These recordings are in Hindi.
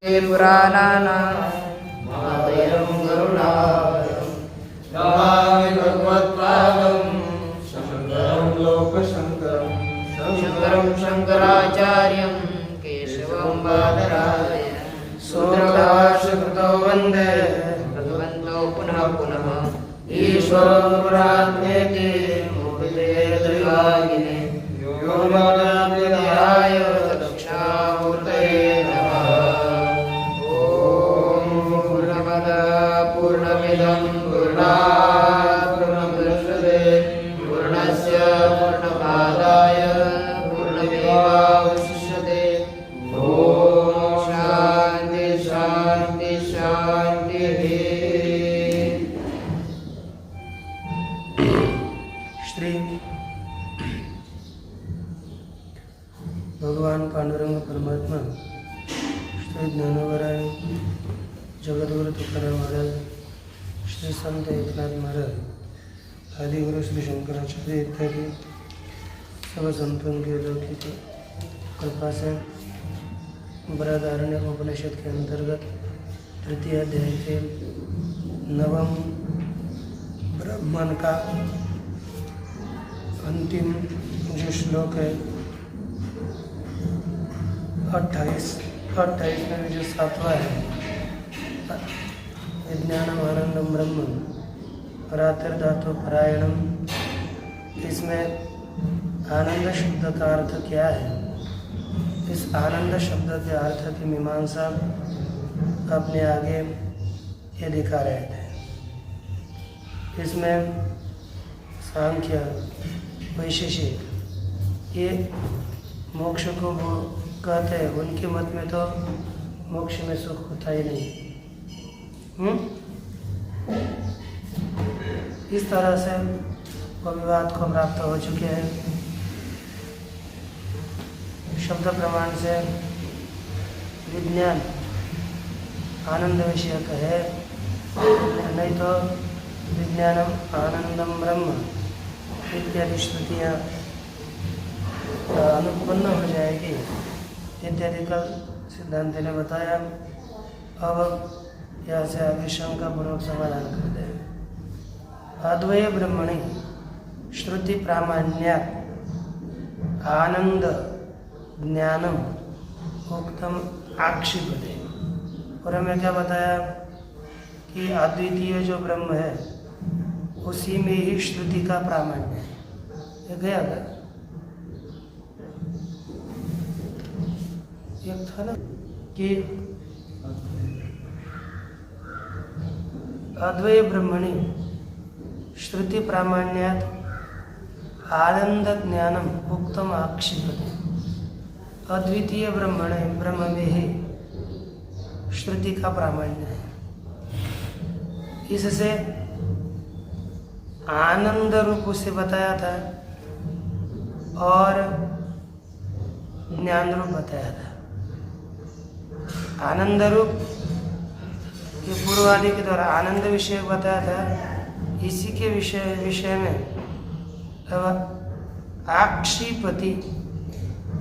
पुराणानाम् आलयं करुणालयं नमामि भगवत्पादं शङ्करं लोकशङ्करं शङ्करं शङ्कराचार्यं केशवं बादरायणं सूत्रभाष्यकृतौ वन्दे भगवन्तौ पुनः पुनः ईश्वरो गुरुरात्मेति मूर्ते द्वैवागिने व्योमवद्व्याप्तदेहाय दक्षिणामूर्तये नमः। पूर्णमिदं पूर्णात् पूर्णमुदच्यते पूर्णस्य पूर्णमादाय पूर्णमेवावशिष्यते। ॐ शान्ति शान्ति शान्तिः। श्री भगवान पांडुरंग परमात्मा श्री ज्ञानोबराय जगद्गुरु तुकाराम महाराज, श्री संत एकनाथ महाराज, आदिगुरु श्री शंकराचार्य इत्यादि सब संतों के लौकिक कृपा से बृहदारण्य उपनिषद के अंतर्गत तृतीय अध्याय के नवम ब्राह्मण का अंतिम जो श्लोक है 28 में जो 7वां है, विज्ञानम आनंदम ब्रह्म परातिर्धातु परायणम। इसमें आनंद शब्द का अर्थ क्या है? इस आनंद शब्द के अर्थ की मीमांसा अपने आगे ये दिखा रहे थे। इसमें सांख्य वैशेषिक ये मोक्ष को वो कहते हैं, उनके मत में तो मोक्ष में सुख होता ही नहीं। इस तरह से वो विवाद को प्राप्त हो चुके हैं। शब्द प्रमाण से विज्ञान आनंद विषयक है, नहीं तो विज्ञानम आनंदम ब्रह्म इत्यादि श्रुतियाँ अनुपन्न हो जाएगी इत्यादि कल सिद्धांत ने बताया। अब यहाँ से आगे शंका पूर्वक समाधान करते हैं। अद्वय ब्रह्मणि श्रुति प्रामाण्यात् आनंद ज्ञानम उक्तम आक्षिपते। और हमें क्या बताया कि अद्वितीय जो ब्रह्म है उसी में ही श्रुति का प्रामाण्य है। ये गया क्या? एक था ना कि अद्वय ब्रह्मणि श्रुति प्रामाण्यात् आनंद ज्ञानम उक्तम आक्षिपते। अद्वितीय ब्रह्मण ब्रह्म में ही श्रुति का प्रामाण्य है। इससे आनंद रूप उसे बताया था और ज्ञान रूप बताया था। आनंद रूप के पूर्वादि के द्वारा आनंद विषय बताया था। इसी के विषय में अब आक्षिपति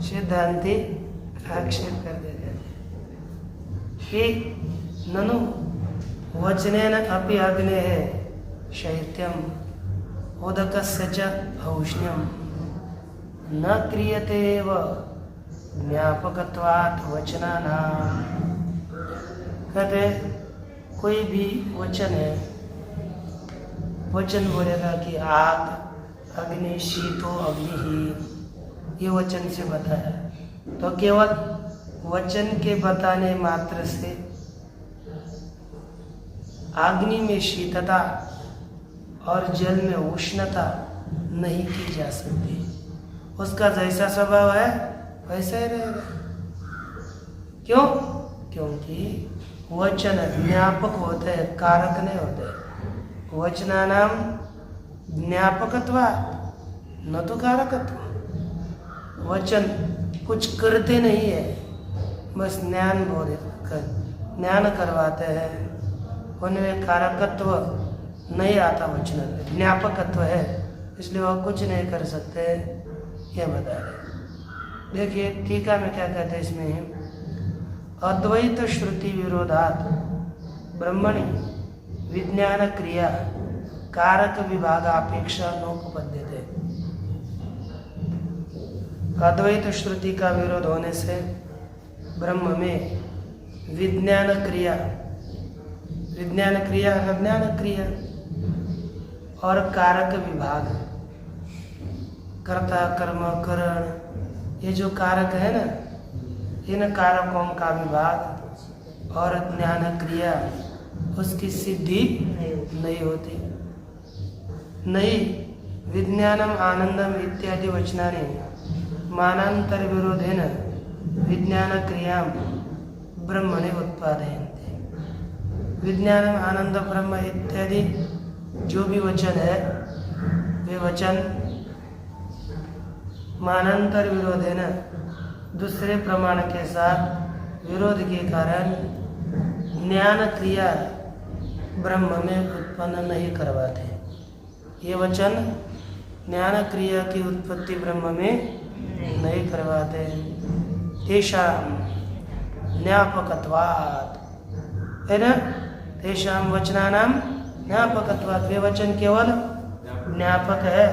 सिद्धांति आक्षेप कर देते हैं कि ननु वचनेन अपि अग्नेः शैत्यम उदकस्य च औष्ण्यम न क्रियते एव ज्ञापकत्वात् वचनानाम्। कहते कोई भी वचन है, वचन बोलेगा कि आग अग्नि शीतो अग्नि ही, ये वचन से बताया। तो केवल वचन के बताने मात्र से अग्नि में शीतता और जल में उष्णता नहीं की जा सकती। उसका जैसा स्वभाव है वैसा ही रहेगा। क्यों? क्योंकि वचन ज्ञापक होते हैं, कारक नहीं होते। वचनानाम ज्ञापकत्वा न तो कारकत्व। वचन कुछ करते नहीं है, बस ज्ञान करवाते हैं। उनमें कारकत्व नहीं आता, वचन ज्ञापकत्व है, इसलिए वह कुछ नहीं कर सकते। यह बता रहे। देखिए टीका में क्या कहते हैं इसमें, अद्वैत श्रुति विरोधात ब्रह्मणि विज्ञान क्रिया कारक विभाग अपेक्षा नोपपद्यते। अद्वैत श्रुति का विरोध होने से ब्रह्म में विज्ञान क्रिया अज्ञान क्रिया और कारक विभाग, कर्ता कर्म करण, ये जो कारक है ना, इन कारकों का विभाग और ज्ञान क्रिया उसकी सिद्धि नहीं होती। नहीं विज्ञानम आनंदम इत्यादि वचनानि मानांतर विरोधेन विज्ञान क्रिया ब्रह्मणे उत्पादयन्ते। विज्ञानम आनंद ब्रह्म इत्यादि जो भी वचन है वे वचन मानांतर विरोधेन दूसरे प्रमाण के साथ विरोध के कारण ज्ञान क्रिया ब्रह्म में उत्पन्न नहीं करवाते। ये वचन ज्ञान क्रिया की उत्पत्ति ब्रह्म में नहीं करवाते। तेषाम ज्ञापकत्वात्, है ना, तेषाम वचनानाम ज्ञापकत्वात्, वे वचन केवल ज्ञापक है।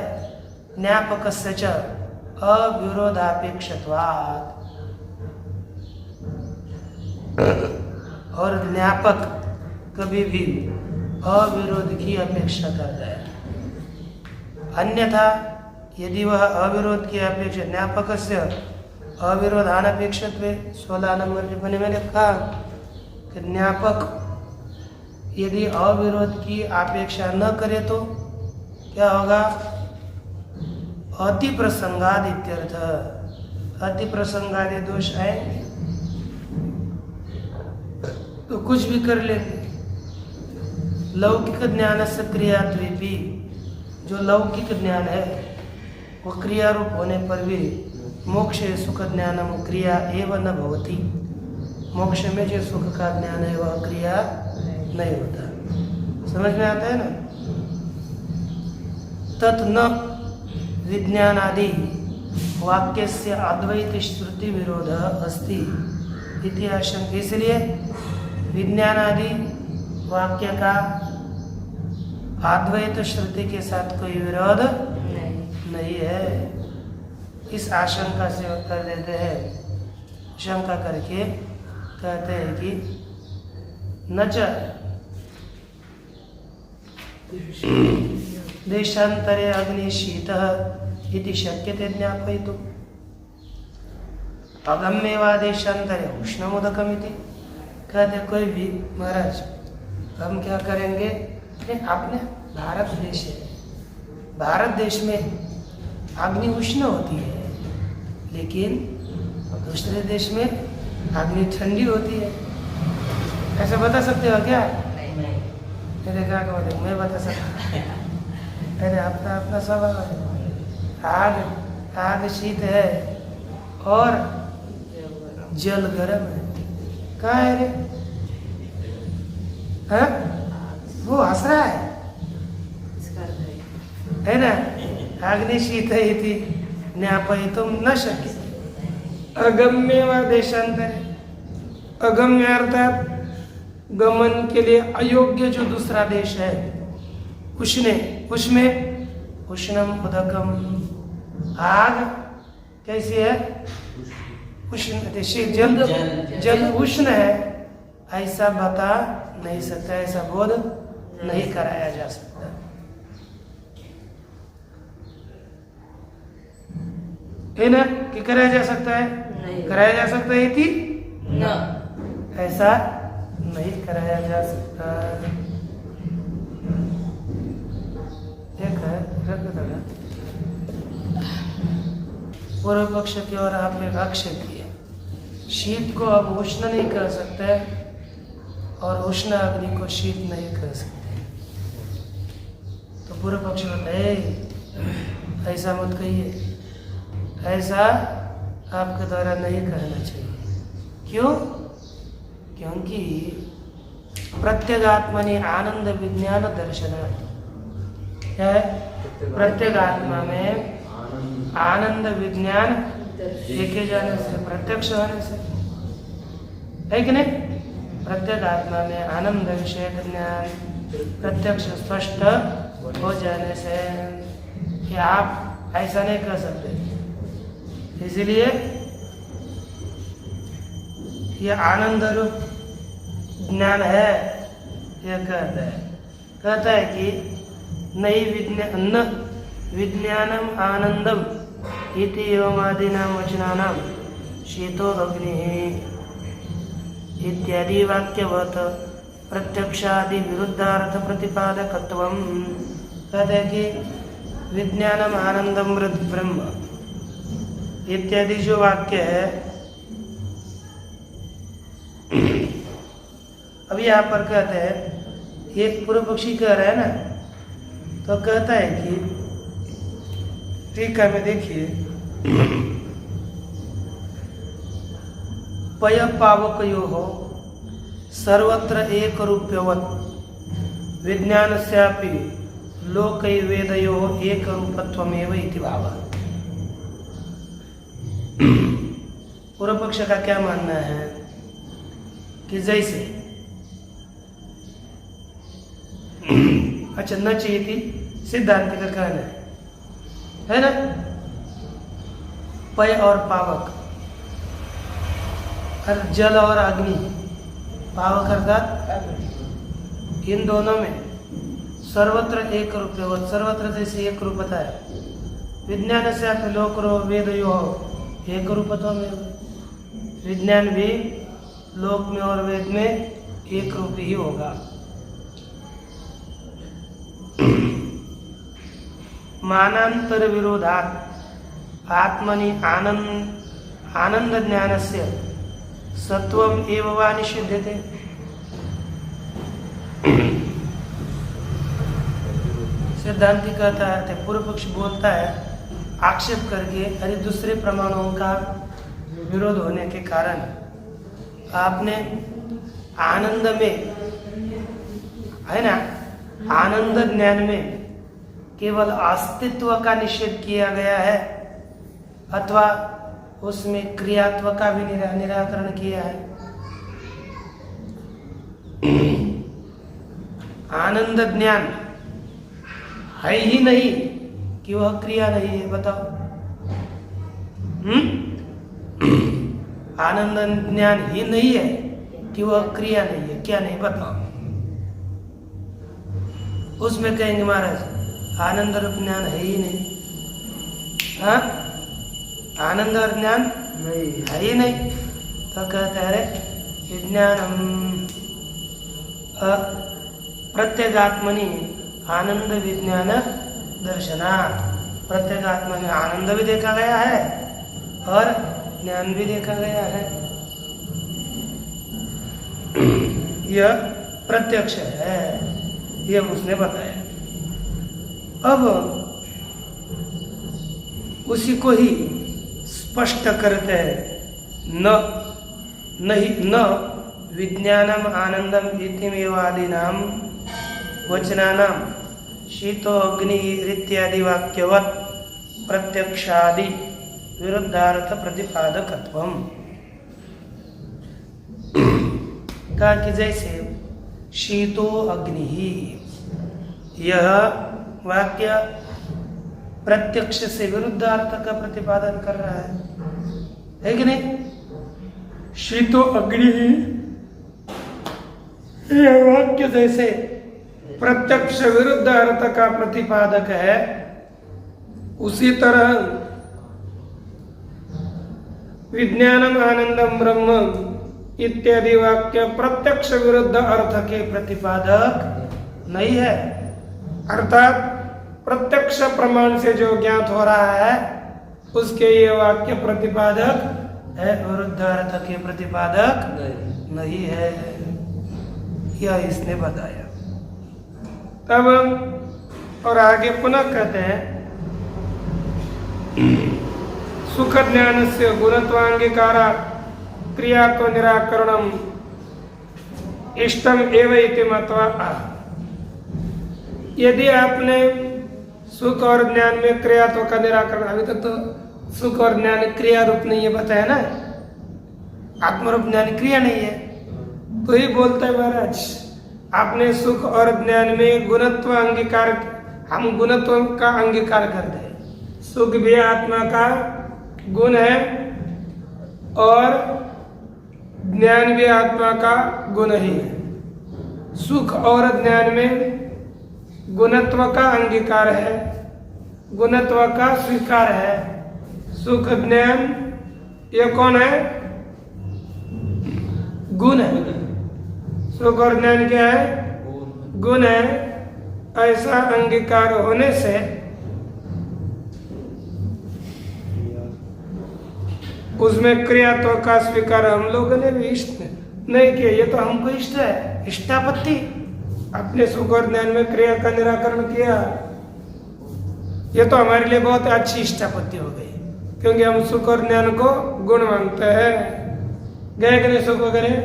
ज्ञापकस्य च अविरोधापेक्षत्वात्, और ज्ञापक कभी भी अविरोध की अपेक्षा करता है। अन्यथा यदि वह अविरोध की अपेक्षा ज्ञापक से अविरोधान अपेक्षत्वे 16 नंबर टिप्पणी में लिखा कि ज्ञापक यदि अविरोध की अपेक्षा न करे तो क्या होगा? अति प्रसंगाद इत्यर्थ, अति प्रसंगादि दोष आएंगे तो कुछ भी कर लेंगे। लौकिक ज्ञान से क्रियात्वेपि, जो लौकिक ज्ञान है वो क्रिया रूप होने पर भी मोक्ष सुख ज्ञानम क्रिया एवं न भवति, मोक्ष में जो सुख का ज्ञान है वह क्रिया नहीं होता। समझ में आता है ना? तत् न विज्ञानादि वाक्य से अद्वैत श्रुति विरोध अस्ति इति आशंका। इसलिए विज्ञानादि वाक्य का अद्वैत श्रुति के साथ कोई विरोध नहीं है। इस आशंका से उत्तर देते हैं, शंका करके कहते हैं कि न च देशांतरे अग्नि शीतः इति शक्यते ज्ञापयितुम्। अगम्येवा देशांतरे उष्णमुदकमिति। कहते कोई भी महाराज हम क्या करेंगे, अपने भारत देश है, भारत देश में अग्नि उष्ण होती है, लेकिन दूसरे देश में अग्नि ठंडी होती है। ऐसा बता सकते हो क्या? नहीं क्या कहते, मैं बता सकता। अरे अपना अपना स्वभाव है। आग शीत है और जल गर्म है। कहाँ है रे? हाँ? वो हंस रहा है ना? अग्नि शीत इति ज्ञापयितुं न शक्यते। अगम्य व देशांतरे, अगम्य अर्थात गमन के लिए अयोग्य जो दूसरा देश है, उसमें उष्णम उदकम, आग कैसी है? उष्ण, जल उष्ण है, ऐसा बता नहीं सकता, ऐसा बोध नहीं कराया जा सकता। है ना कि कराया जा सकता है? कराया जा सकता है कि न, ऐसा नहीं कराया जा सकता। एक है पूर्व पक्ष की ओर आपने आक्षेप किया, शीत को अब उष्ण नहीं कर सकते और उष्ण अग्नि को शीत नहीं कर सकते। तो पूर्व पक्ष बताए ऐसा मत कहिए, ऐसा आपके द्वारा नहीं कहना चाहिए। क्यों? क्योंकि प्रत्यगात्मनि आनंद विज्ञान दर्शन क्या है? प्रत्यगात्मा में आनंद विज्ञान देखे जाने से, प्रत्यक्ष होने से, है कि नहीं? प्रत्येक आत्मा में आनंद विषय ज्ञान प्रत्यक्ष स्पष्ट हो जाने से कि आप ऐसा नहीं कर सकते, इसलिए ये आनंद रूप ज्ञान है। यह कहता है कि नई विज्ञानम आनंदम इति एवमादीनां वचनानां शीतोदग्निः इत्यादि वाक्यवत् प्रत्यक्षादि विरुद्धार्थ प्रतिपादकत्वम। कहते हैं कि विज्ञानम आनंदम ब्रह्म इत्यादि जो वाक्य है, अभी यहाँ पर कहते हैं, ये पूर्व पक्षी कह रहा है ना, तो कहता है कि टीका में देखिए, पय पावकयोः सर्वत्र एक रूप्यवत् विज्ञानस्यापि लोकैवेदयोः एक रूपत्वमेव इति भावः। पूर्व पक्ष का क्या मानना है कि जैसे अच्छा न चाहिए थी, सिद्धांत का कहना है ना, पय और पावक, जल और अग्नि, पावक अर्थात इन दोनों में सर्वत्र एक रूपवत, सर्वत्र जैसे एक रूपता है, विज्ञान से आप लोक वेदयो एक रूपत्व में, विज्ञान भी लोक में और वेद में एक रूप ही होगा। मानांतर विरोधात् आत्मनि आनंद ज्ञानस्य सत्वम एव वा निषिध्यते। सिद्धांति कहता है, पूर्व पक्ष बोलता है आक्षेप करके, अरे दूसरे प्रमाणों का विरोध होने के कारण आपने आनंद में है ना, आनंद ज्ञान में केवल अस्तित्व का निषेध किया गया है अथवा उसमें क्रियात्व का भी निराकरण किया है। आनंद ज्ञान है ही नहीं कि वह क्रिया नहीं है, बताओ। आनंद ज्ञान ही नहीं है कि वह क्रिया नहीं है, क्या नहीं, बताओ। उसमें कहेंगे महाराज आनंद रूप ज्ञान है ही नहीं, हाँ, आनंद और ज्ञान नहीं है ही नहीं, तो कहते हैं विज्ञानम प्रत्यगात्मनि आनंद विज्ञान दर्शनात्। प्रत्यगात्मा में आनंद भी देखा गया है और ज्ञान भी देखा गया है, यह प्रत्यक्ष है, यह उसने बताया। अब उसी को ही स्पष्ट करते हैं, न विज्ञानम आनंदम इतिमेवादीनां वचनानां शीतो अग्नि इत्यादि वाक्यवत् प्रत्यक्षादि विरुद्धार्थ प्रतिपादकत्वम। कहा कि जैसे शीतो अग्नि, यह वाक्य प्रत्यक्ष से विरुद्धार्थ का प्रतिपादन कर रहा है कि नहीं? शीतो अग्नि, यह वाक्य जैसे प्रत्यक्ष विरुद्ध अर्थ का प्रतिपादक है, उसी तरह विज्ञानम आनंदम ब्रह्म इत्यादि वाक्य प्रत्यक्ष विरुद्ध अर्थ के प्रतिपादक नहीं है। अर्थात प्रत्यक्ष प्रमाण से जो ज्ञात हो रहा है उसके ये वाक्य प्रतिपादक है, विरुद्ध अर्थ के प्रतिपादक नहीं है, यह इसने बताया। तब और आगे पुनः कहते हैं, सुख ज्ञान से गुणत्वांगीकारा क्रिया तो निराकरणम इष्टम एव इति मत्वा। यदि आपने सुख और ज्ञान में क्रियात्व का निराकरण, अभी तक तो सुख और ज्ञान क्रिया रूप नहीं ये बताया ना, आत्मरूप ज्ञान क्रिया नहीं है। तो ही बोलता है महाराज, आपने सुख और ज्ञान में गुणत्व अंगीकार, हम गुणत्व का अंगीकार करते हैं। सुख भी आत्मा का गुण है और ज्ञान भी आत्मा का गुण ही है। सुख और ज्ञान में गुणत्व का अंगीकार है, गुणत्व का स्वीकार है। सुख ज्ञान ये कौन है? गुण है। सुख और ज्ञान क्या है? गुण है। ऐसा अंगीकार होने से उसमें क्रियात्व का स्वीकार हम लोगों ने भी इष्ट नहीं किया। ये तो हमको इष्ट है, इष्टापत्ति। अपने सुख और ज्ञान में क्रिया का निराकरण किया, ये तो हमारे लिए बहुत अच्छी इष्टापत्ति हो गई, क्योंकि हम सुख और ज्ञान को गुण मानते हैं। गए कि नहीं सुख वगैरह?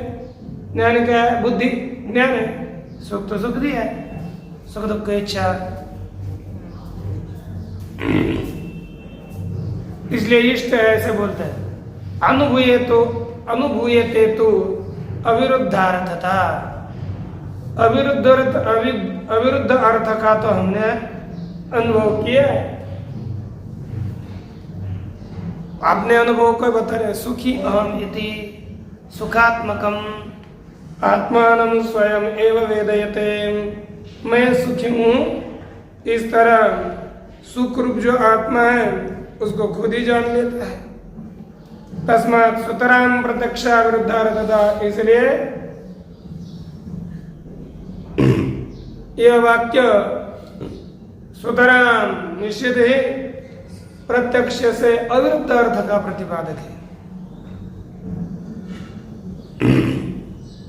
ज्ञान क्या है? बुद्धि ज्ञान है। सुख तो सुख दिया है, सुख दुख की इच्छा। इसलिए इष्ट है ऐसे बोलते हैं। अनुभूयते तो अविरुद्धार्थता, अविरुद्ध अर्थ का तो हमने अनुभव किया है। आपने अनुभव को बता रहे, सुखी अहम इति सुखात्मकम आत्मानं स्वयं एव वेदयते। मैं सुखी हूँ, इस तरह सुख रूप जो आत्मा है उसको खुद ही जान लेता है। तस्मात् सुतरां प्रत्यक्षा विरुद्धार्थता, इसलिए यह वाक्य सुतरां निश्चित ही प्रत्यक्ष से अविरुद्ध अर्थ का प्रतिपादक है।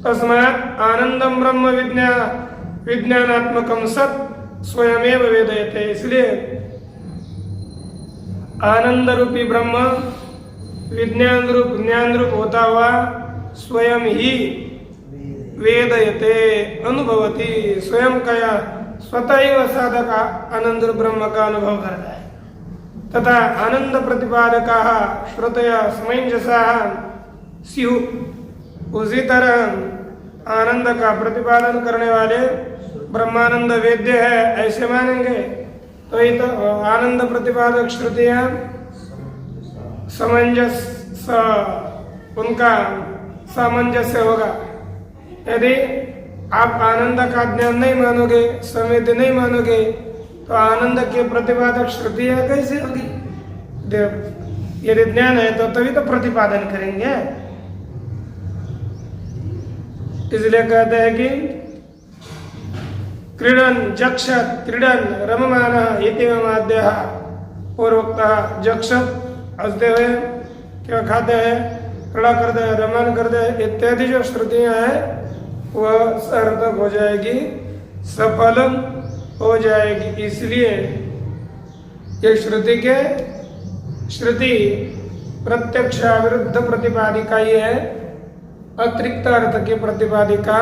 तस्मात् आनंदम ब्रह्म विज्ञानात्मकम सत् स्वयमेव वेदयते, इसलिए आनंद रूपी ब्रह्म विज्ञान रूप ज्ञान रूप होता हुआ स्वयं ही वेदयते अनुभवती, स्वयं कया स्वतः ही वह साधक आनंद रूप ब्रह्म का अनुभव करता है। तथा आनंद प्रतिपादका श्रुतया समंजसा स्युः, उसी तरह आनंद का प्रतिपादन करने वाले ब्रह्मानंद वेद्य है ऐसे मानेंगे तो ये तो आनंद प्रतिपादक श्रुतियां सामंजस्य, उनका सामंजस्य होगा। यदि आप आनंद का ज्ञान नहीं मानोगे, समेत नहीं मानोगे, तो आनंद के प्रतिपादक श्रुतियां कैसे होगी? यदि ज्ञान है तो तभी तो प्रतिपादन करेंगे। इसलिए कहते हैं कि क्रीडन जक्षत क्रीडन रममानः इति माद्यः, पूर्वोक्तः जक्षत हंसते हुए क्या खाते हैं, क्रीड़ा करते हैं, रमन करते हैं इत्यादि जो श्रुतियां हैं वह सार्थक हो जाएगी, सफल हो जाएगी। इसलिए ये श्रुति प्रत्यक्ष विरुद्ध प्रतिपादिका ही है, अतिरिक्त अर्थ की प्रतिपादिका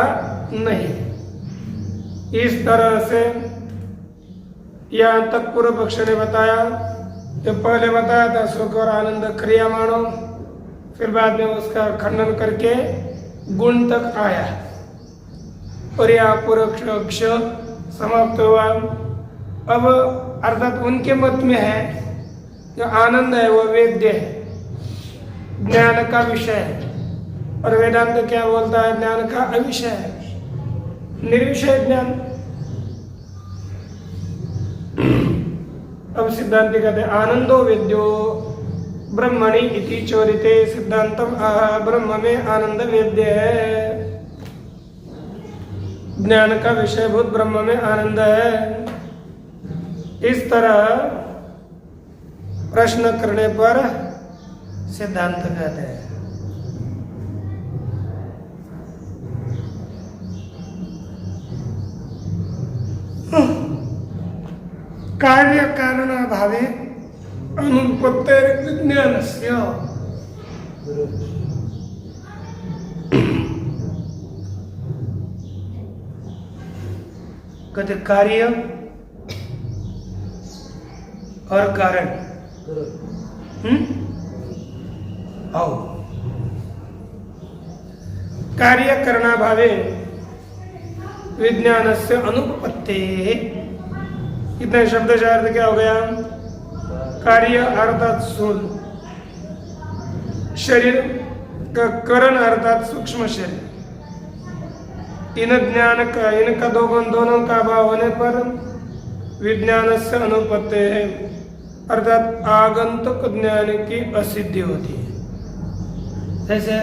नहीं। इस तरह से यहाँ तक पूर्व पक्ष ने बताया, जो पहले बताया था सुख और आनंद क्रिया मानो, फिर बाद में उसका खंडन करके गुण तक आया और यह पूर्व पक्ष समाप्त हुआ। अब अर्थात उनके मत में है जो आनंद है वह वेद्य है, ज्ञान का विषय है, और वेदांत क्या बोलता है? ज्ञान का अविषय है, निर्विषय ज्ञान। अब सिद्धांति कहते हैं आनंदो वेद्यो ब्रह्मणि इति चोरिते, सिद्धांतम ब्रह्म में आनंद वेद्य है, ज्ञान का विषयभूत ब्रह्म में आनंद है। इस तरह प्रश्न करने पर सिद्धांत कहते हैं कार्य कारण अभावे अनुपत्तिर विज्ञानस्य, कहते कार्य और कारण आओ कार्यकरणाभावे विज्ञानस्य अनुपपत्तेः। इतने शब्द का अर्थ क्या हो गया? कार्य अर्थात स्थूल, शरीर का करण अर्थात सूक्ष्म शरीर, इनका दोनों का अभाव होने पर विज्ञान से अनुपत्ति है, अर्थात आगंतुक ज्ञान की असिद्धि होती है। जैसे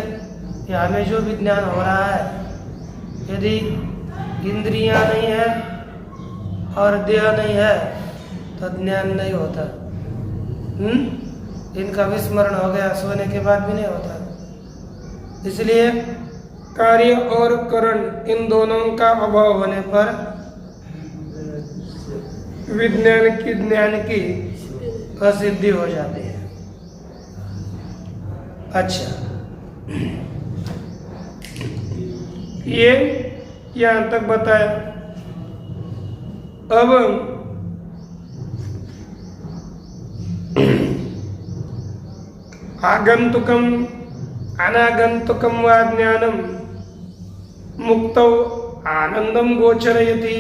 यहाँ में जो विज्ञान हो रहा है, यदि इंद्रियां नहीं है और देह नहीं है तो ज्ञान नहीं होता। इनका विस्मरण हो गया, सोने के बाद भी नहीं होता। इसलिए कार्य और करण इन दोनों का अभाव होने पर ज्ञान की असिद्धि हो जाती है। अच्छा, ये यहाँ तक बताया। अब आगंतुकम अनागंतुकम वा ज्ञानम मुक्तौ आनंदम गोचरयति।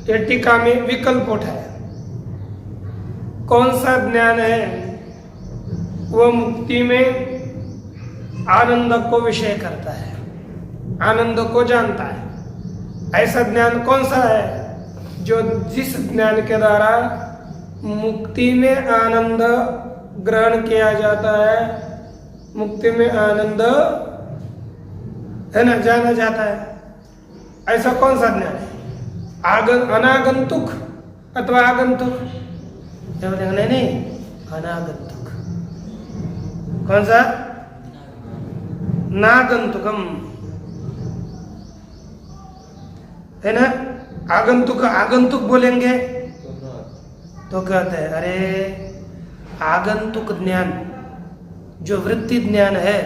ये टीका में विकल्प उठाया। कौन सा ज्ञान है वो मुक्ति में आनंद को विषय करता है, आनंद को जानता है। ऐसा ज्ञान कौन सा है? जो जिस ज्ञान के द्वारा मुक्ति में आनंद ग्रहण किया जाता है, मुक्ति में आनंद है ना जाना जाता है। ऐसा कौन सा ज्ञान है? अनागंतुक अथवा आगंतुक? नहीं, अनागंतुक। कौन सा? नागंतुकम, है ना। आगंतुक आगंतुक बोलेंगे तो कहते हैं अरे आगंतुक ज्ञान जो वृत्ति ज्ञान है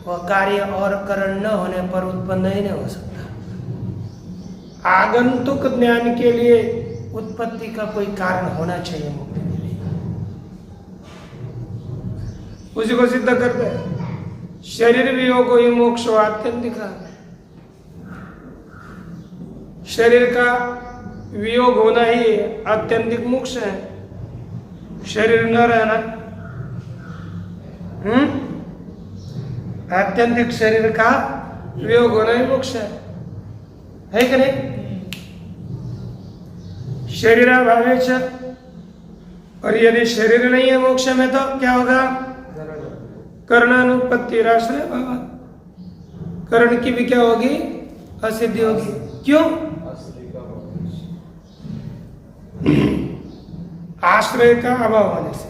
वह कार्य और करण न होने पर उत्पन्न ही नहीं हो सकता। आगंतुक ज्ञान के लिए उत्पत्ति का कोई कारण होना चाहिए मुक्ति के लिए। उसी को सिद्ध करते हैं। शरीर वियोग ही मोक्ष आत्यंतिक। शरीर का वियोग होना ही आत्यंतिक मोक्ष है। शरीर न रहना, आत्यंतिक शरीर का वियोग होना ही मोक्ष है कि नहीं? शरीराभावे च, और यदि शरीर नहीं है मोक्ष में तो क्या होगा? कर्णानुपत्ति राष्ट्र भाव, कर्ण की भी क्या होगी? असिद्धि होगी। क्यों? आश्रय का अभाव होने से।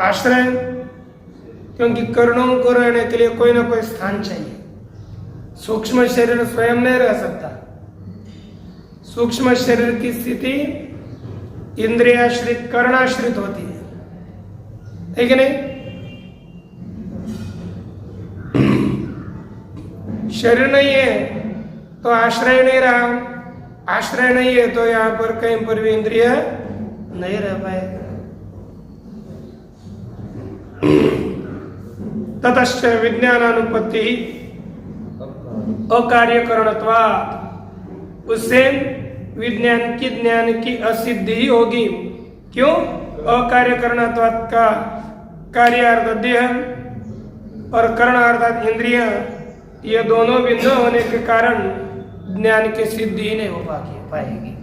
आश्रय, क्योंकि कर्णों को रहने के लिए कोई ना कोई स्थान चाहिए। सूक्ष्म शरीर स्वयं नहीं रह सकता। सूक्ष्म शरीर की स्थिति इंद्रियाश्रित कर्णाश्रित होती है कि नहीं? शरीर नहीं है तो आश्रय नहीं रहा, आश्रय नहीं है तो यहाँ पर कहीं पर भी इंद्रिय नहीं रह पाएगा। ततश्च विज्ञानानुपत्ति अकार्यकरणत्वात्, उससे विज्ञान की असिद्धि ही होगी। क्यों? अकार्यकरणत्वात् का कार्य अर्थात देह और करण अर्थात इंद्रियां, ये दोनों बिंदु होने के कारण ज्ञान की सिद्धि ही नहीं हो पाएगी।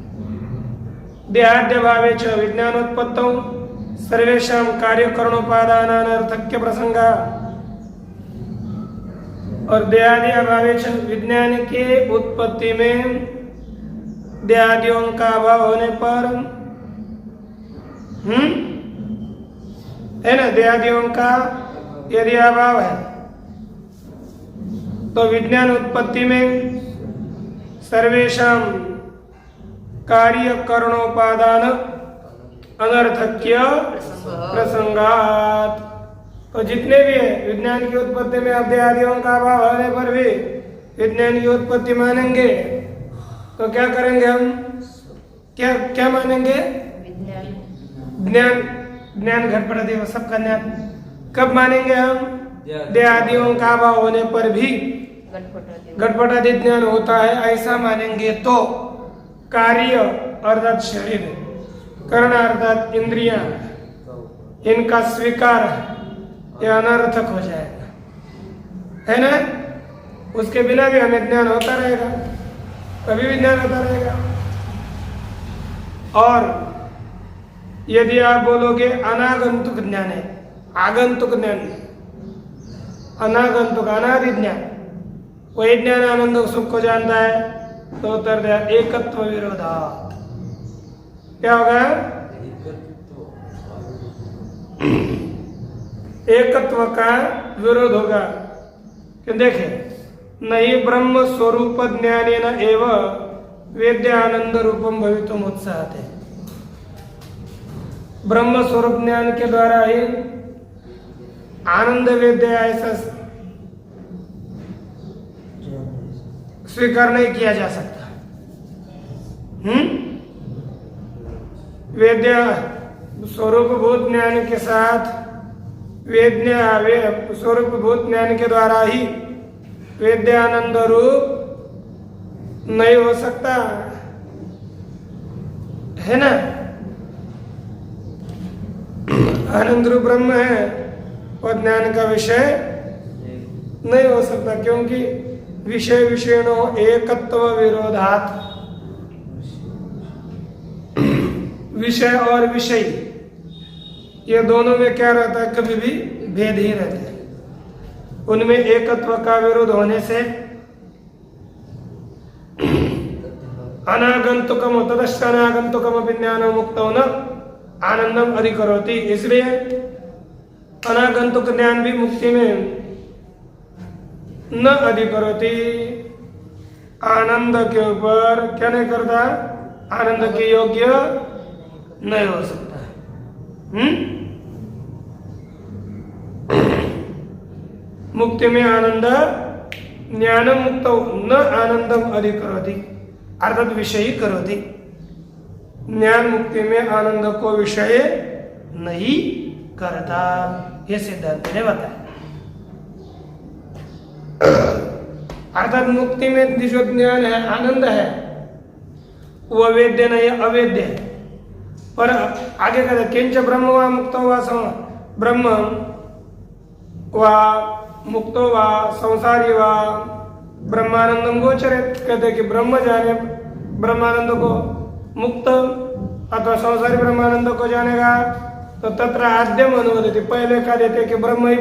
देहाद्य भावे च विज्ञानोत्पत्तौ सर्वेषां कार्यकरणोपादानानर्थक्य प्रसंगा, और देहादि अभावे च विज्ञान के उत्पत्ति में देहादियों का अभाव होने पर है ना, देहादियों का यदि अभाव है तो विज्ञान उत्पत्ति में सर्वेषां कार्यकरणोपादान अनर्थक्य प्रसंगात, तो जितने भी है विज्ञान की उत्पत्ति में अध्यादियों का अभाव होने पर भी विज्ञान की उत्पत्ति मानेंगे तो क्या करेंगे हम? क्या मानेंगे? ज्ञान। ज्ञान घटपटादि वो सबका ज्ञान कब मानेंगे हम? देहादियों का अभाव होने पर भी घटपटादि ज्ञान होता है ऐसा मानेंगे तो कार्य अर्थात शरीर, कर्ण अर्थात इंद्रियां, इनका स्वीकार यह अनर्थक हो जाएगा, है ना? उसके बिना भी हमें ज्ञान होता रहेगा, कभी भी ज्ञान होता रहेगा। और यदि आप बोलोगे अनागंतुक ज्ञान है, आगंतुक ज्ञान नहीं, अनागंतुक अनादि ज्ञान, वही ज्ञान आनंद सुख को जानता है, तो उत्तर दिया एकत्व विरोधात्। क्या होगा? एकत्व का विरोध होगा। क्यों? देखे, नहीं ब्रह्म स्वरूप ज्ञानेन एव वेद्य आनंद रूपम भवितुम उत्साहते। ब्रह्म स्वरूप ज्ञान के द्वारा ही आनंद वेद्य ऐसा स्वीकार नहीं किया जा सकता। वेद्य स्वरूप भूत ज्ञान के साथ वेद्य स्वरूप भूत ज्ञान के द्वारा ही वेद्यानंद रूप नहीं हो सकता, है ना? आनंद रूप ब्रह्म है और ज्ञान का विषय नहीं हो सकता, क्योंकि विषय विषयणो एकत्व विरोधात्। विषय और विषय ये दोनों में क्या रहता है? कभी भी भेद ही रहता है। उनमें एकत्व का विरोध होने से अनागंतुकम तदश्च अनागंतुकम ज्ञान मुक्तो न आनंदम अधिकरोति। इसलिए अनागंतुक ज्ञान भी मुक्ति में न अधिकरोति, आनंद के ऊपर क्या नहीं करता? आनंद के योग्य नहीं हो सकता। मुक्ति में आनंद ज्ञान मुक्त न आनंदम अधिकरोति अर्थात विषयी करोति। ज्ञान मुक्ति में आनंद को विषय नहीं करता, ये सिद्धांत ने बताया। अर्थात मुक्ति में जो ज्ञान है, आनंद है, वो वेद्य नहीं, अवेद्य है। पर आगे कहते किंच ब्रह्म व मुक्तो व ब्रह्म व मुक्तो व संसारी व ब्रह्मानंदम गोचरित। कहते कि ब्रह्म जाने ब्रह्मानंद को, मुक्त अथवा संसारी ब्रह्मानंद को जानेगा तो तत्र आद्यम अनुवदित, पहले कह देते कि ब्रह्म ही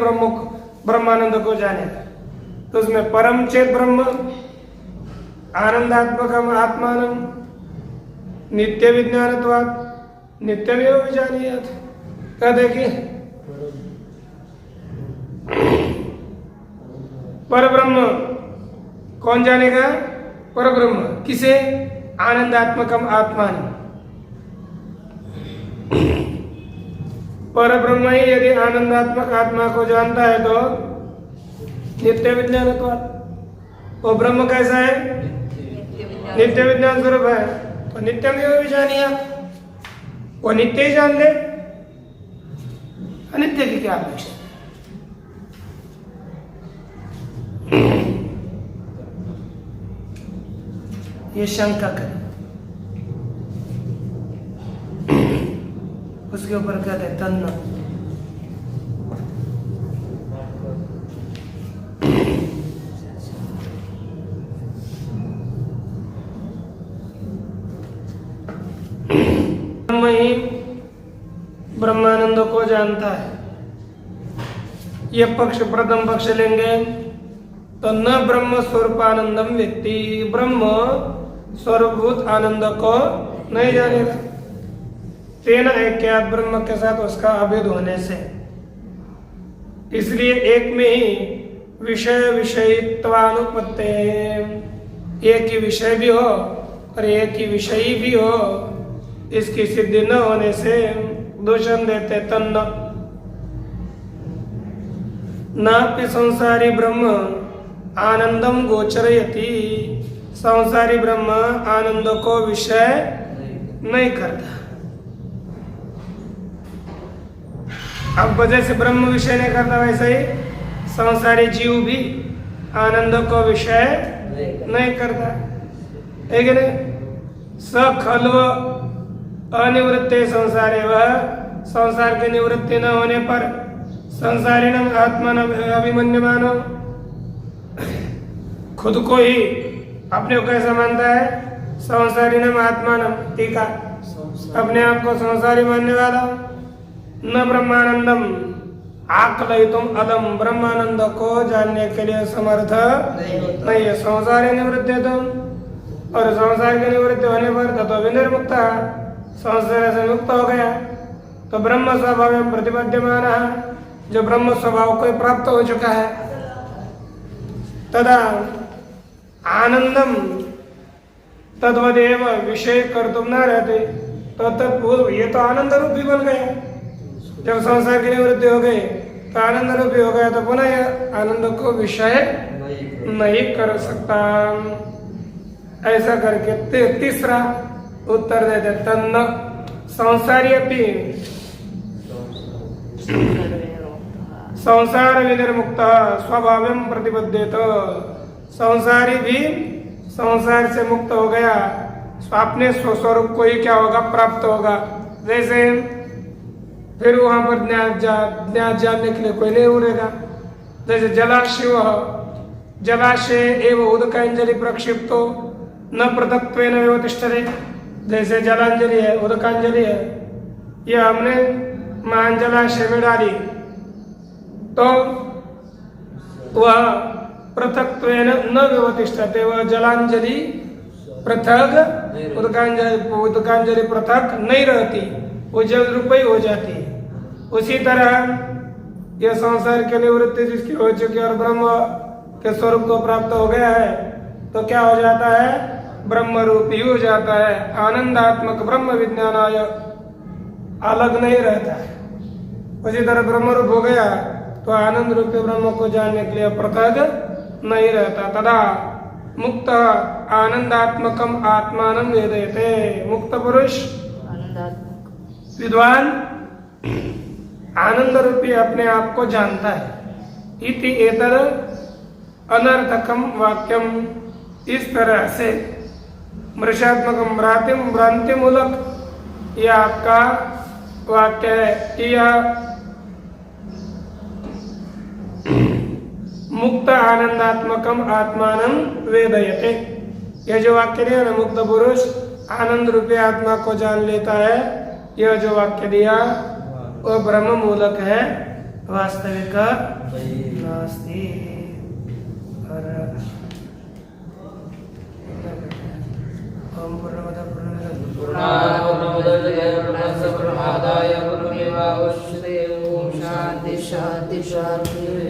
ब्रह्मानंद को जानेगा। तो उसमें परम चेत ब्रह्म आनंदात्मकम आत्मानम नित्य विज्ञानत्वात् नित्यमेव विजानीयात्। कहते कि परब्रह्म कौन जानेगा? परब्रह्म किसे? आनंदात्मकम आत्मान। परब्रह्म ही यदि आनंदात्मक आत्मा को जानता है तो नित्य विज्ञानत्वात्। वो ब्रह्म कैसा है? नित्य विज्ञान स्वरूप है, तो नित्यमेव विजानीयात्। वो नित्य ही जान ले, अनित्य की क्या अपेक्षा? ये शंका करें, उसके ऊपर कहते हैं तन्ना। ब्रह्म ही ब्रह्मानंद को जानता है। ये पक्ष प्रथम पक्ष लेंगे तो न ब्रह्म स्वरूपानंदम व्यक्ति, ब्रह्म स्वरूपभूत आनंद को नहीं जानेगा। तेन ऐक्यात्, ब्रह्म के साथ उसका अभेद होने से। इसलिए एक में ही विषय विषयित्वानुपत्ति, एक ही विषय भी हो और एक ही विषयी भी हो, इसकी सिद्धि न होने से दूषण देते तन्न। नापि संसारी ब्रह्म आनंदम गोचरयति, संसारी ब्रह्म आनंद को विषय नहीं करता। अब जैसे ब्रह्म विषय नहीं करता वैसे ही संसारी जीव भी आनंद को विषय नहीं करता है कि नहीं। स खल्व अनिवृत्ते संसारे, वह संसार की निवृत्ति न होने पर संसारिणम आत्मानम अभिमन्यमानो, खुद को ही अपने को कैसा मानता है, संसारिणम आत्मानम, टीका, अपने आप को संसारी मानने वाला। न ब्रह्मानंदम आकलयितुम अदम, ब्रह्मानंद को जानने के लिए समर्थ नहीं है। संसारी निवृत्ति तुम, और संसार की निवृत्ति होने पर तो विनिर्मुक्त, संसार से मुक्त हो गया तो ब्रह्म स्वभाव में प्रतिपद्यमान, जो ब्रह्म स्वभाव को प्राप्त हो चुका है। तदा आनंदम तद्वदेव विषय कर तुम न रहते तो तत्पूर्व ये तो आनंद रूप भी बन गया। जब संसार की निवृत्ति हो गई तो आनंद रूपी हो गया, तो पुनः यह आनंद को विषय नहीं कर सकता। ऐसा करके तीसरा उत्तर देते तन्न संसारी अपनी संसार विनिर्मुक्त स्वभावम प्रतिबद्धेत, संसारी भी संसार से मुक्त हो गया, अपने स्वस्वरूप को ही क्या होगा, प्राप्त होगा। जैसे फिर वहां पर ज्ञान जानने के लिए कोई नहीं उड़ेगा। जैसे जलाशय, जलाशय एवं उदकांजलि प्रक्षिप्तो न पृथक्त्वेन एव तिष्ठते, जैसे जलांजलि है, उदकांजलि है, यह हमने महान जलाशय में डाली तो वह पृथक्त्वेन न व्यवतिष्ठते, वह जलांजलि पृथक, उदकांजलि पृथक नहीं रहती, वो जल रूप ही हो जाती। उसी तरह यह संसार की निवृत्ति जिसकी हो चुकी और ब्रह्म के स्वरूप को प्राप्त हो गया है तो क्या हो जाता है, ब्रह्म रूपी हो जाता है। आनंदात्मक ब्रह्म विज्ञानाय, अलग नहीं रहता है। उसी तरह ब्रह्म रूप हो गया तो आनंद रूपी ब्रह्म को जानने के लिए पृथक नहीं रहता। तदा मुक्त आनंदात्मकम आत्मानं वेदयते, मुक्त पुरुष विद्वान आनंद रूपी अपने आप को जानता है। इति एतर अनर्थकम वाक्यम, इस तरह से मृषात्मकम भ्रांति मूलक यह आपका वाक्य है। यह मुक्त आनंदात्मकम आत्मानं वेदयते, यह जो वाक्य दिया ना, मुक्त पुरुष आनंद रूपी आत्मा को जान लेता है, यह जो वाक्य दिया वह ब्रह्म मूलक है, वास्तविक नास्ति। और ओम पूर्णमदः पूर्णमुदच्यते पूर्णस्य पूर्णमादाय पूर्णमेवावशिष्यते। ओम शांति शांति शांति।